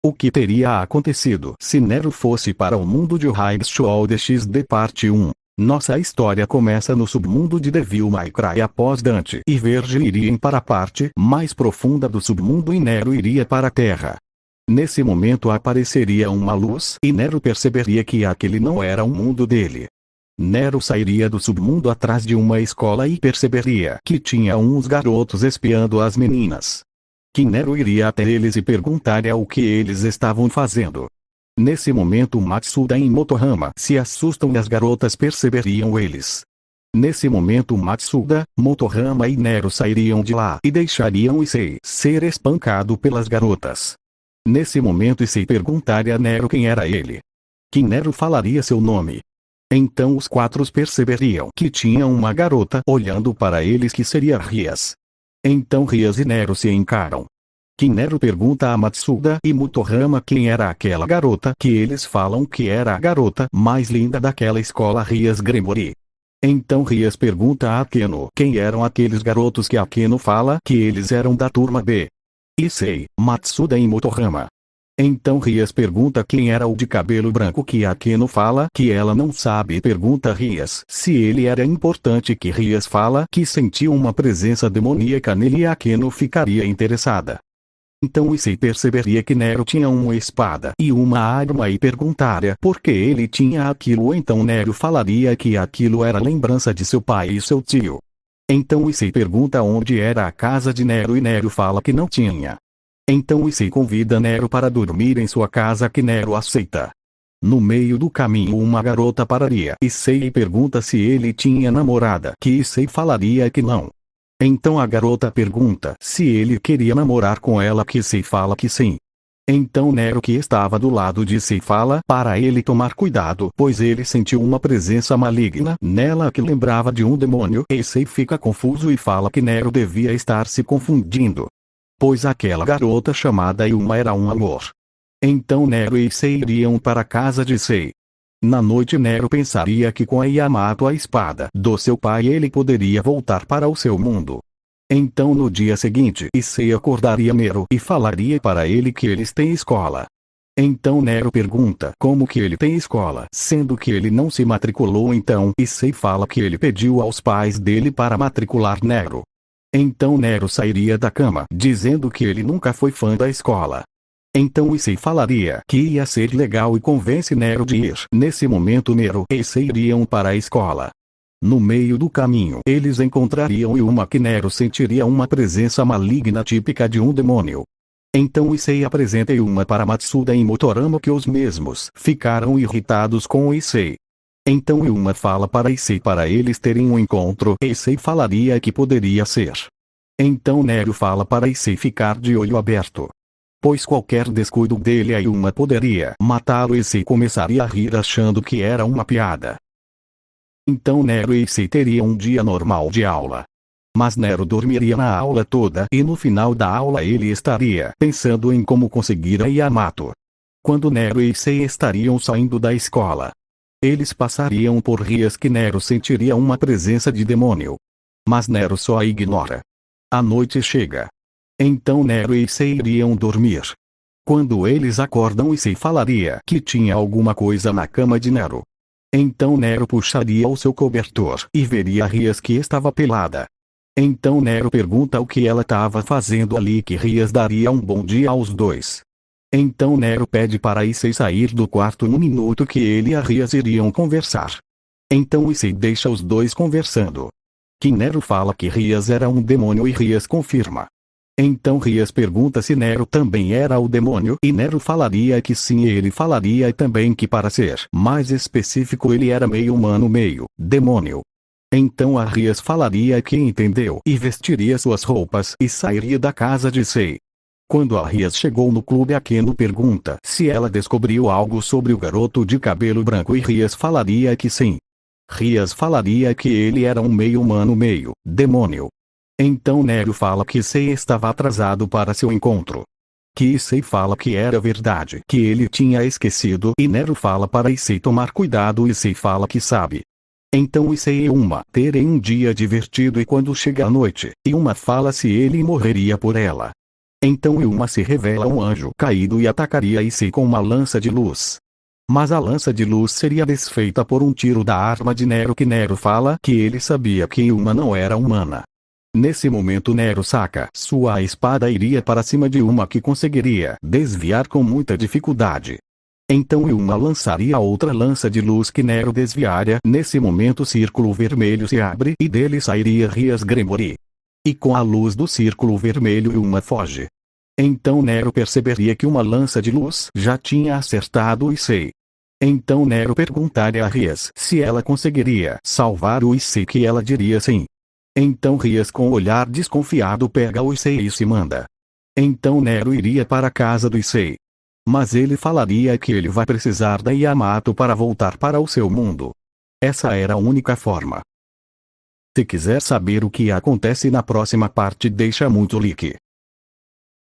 O que teria acontecido se Nero fosse para o mundo de High XD Parte 1? Nossa história começa no submundo de Devil May Cry após Dante e Vergil irem para a parte mais profunda do submundo e Nero iria para a Terra. Nesse momento apareceria uma luz e Nero perceberia que aquele não era o mundo dele. Nero sairia do submundo atrás de uma escola e perceberia que tinha uns garotos espiando as meninas. Que Nero iria até eles e perguntaria o que eles estavam fazendo. Nesse momento Matsuda e Motohama se assustam e as garotas perceberiam eles. Nesse momento Matsuda, Motohama e Nero sairiam de lá e deixariam Issei ser espancado pelas garotas. Nesse momento Issei perguntaria a Nero quem era ele. Que Nero falaria seu nome. Então os quatro perceberiam que tinha uma garota olhando para eles que seria Rias. Então Rias e Nero se encaram. Que Nero pergunta a Matsuda e Motohama quem era aquela garota que eles falam que era a garota mais linda daquela escola Rias Gremory. Então Rias pergunta a Akeno quem eram aqueles garotos que Akeno fala que eles eram da turma B. Issei, Matsuda e Motohama. Então Rias pergunta quem era o de cabelo branco que Akeno fala que ela não sabe e pergunta a Rias se ele era importante que Rias fala que sentiu uma presença demoníaca nele e Akeno ficaria interessada. Então Issei perceberia que Nero tinha uma espada e uma arma e perguntaria por que ele tinha aquilo. Então Nero falaria que aquilo era lembrança de seu pai e seu tio. Então Issei pergunta onde era a casa de Nero e Nero fala que não tinha. Então Issei convida Nero para dormir em sua casa que Nero aceita. No meio do caminho uma garota pararia Issei e pergunta se ele tinha namorada que Issei falaria que não. Então a garota pergunta se ele queria namorar com ela que Issei fala que sim. Então Nero que estava do lado de Issei fala para ele tomar cuidado pois ele sentiu uma presença maligna nela que lembrava de um demônio. Issei fica confuso e fala que Nero devia estar se confundindo. Pois aquela garota chamada Yuma era um amor. Então Nero e Issei iriam para a casa de Issei. Na noite Nero pensaria que com a Yamato a espada do seu pai ele poderia voltar para o seu mundo. Então no dia seguinte Issei acordaria Nero e falaria para ele que eles têm escola. Então Nero pergunta como que ele tem escola sendo que ele não se matriculou. Então Issei fala que ele pediu aos pais dele para matricular Nero. Então Nero sairia da cama dizendo que ele nunca foi fã da escola. Então Issei falaria que ia ser legal e convence Nero de ir. Nesse momento Nero e Issei iriam para a escola. No meio do caminho eles encontrariam Yuma que Nero sentiria uma presença maligna típica de um demônio. Então Issei apresenta Yuma para Matsuda e Motorama que os mesmos ficaram irritados com Issei. Então Yuma fala para Issei para eles terem um encontro e Issei falaria que poderia ser. Então Nero fala para Issei ficar de olho aberto. Pois qualquer descuido dele a Yuma poderia matá-lo e Issei começaria a rir achando que era uma piada. Então Nero e Issei teriam um dia normal de aula. Mas Nero dormiria na aula toda e no final da aula ele estaria pensando em como conseguir a Yamato. Quando Nero e Issei estariam saindo da escola, eles passariam por Rias que Nero sentiria uma presença de demônio. Mas Nero só a ignora. A noite chega. Então Nero e Issei iriam dormir. Quando eles acordam Issei falaria que tinha alguma coisa na cama de Nero. Então Nero puxaria o seu cobertor e veria Rias que estava pelada. Então Nero pergunta o que ela estava fazendo ali que Rias daria um bom dia aos dois. Então Nero pede para Issei sair do quarto no minuto que ele e a Rias iriam conversar. Então Issei deixa os dois conversando. Que Nero fala que Rias era um demônio e Rias confirma. Então Rias pergunta se Nero também era o demônio e Nero falaria que sim e ele falaria também que para ser mais específico ele era meio humano meio demônio. Então a Rias falaria que entendeu e vestiria suas roupas e sairia da casa de Issei. Quando a Rias chegou no clube Akeno pergunta se ela descobriu algo sobre o garoto de cabelo branco e Rias falaria que sim. Rias falaria que ele era um meio humano meio demônio. Então Nero fala que Issei estava atrasado para seu encontro. Que Issei fala que era verdade que ele tinha esquecido e Nero fala para Issei tomar cuidado e Issei fala que sabe. Então Issei e Yuma terem um dia divertido e quando chega a noite, Yuma fala se ele morreria por ela. Então Yuma se revela um anjo caído e atacaria Issei com uma lança de luz. Mas a lança de luz seria desfeita por um tiro da arma de Nero que Nero fala que ele sabia que Yuma não era humana. Nesse momento Nero saca sua espada e iria para cima de Yuma que conseguiria desviar com muita dificuldade. Então Yuma lançaria outra lança de luz que Nero desviaria. Nesse momento o círculo vermelho se abre e dele sairia Rias Gremory. E com a luz do círculo vermelho Yuma foge. Então Nero perceberia que uma lança de luz já tinha acertado Issei. Então Nero perguntaria a Rias se ela conseguiria salvar o Issei, que ela diria sim. Então Rias com olhar desconfiado pega o Issei e se manda. Então Nero iria para a casa do Issei. Mas ele falaria que ele vai precisar da Yamato para voltar para o seu mundo. Essa era a única forma. Se quiser saber o que acontece na próxima parte, deixa muito like.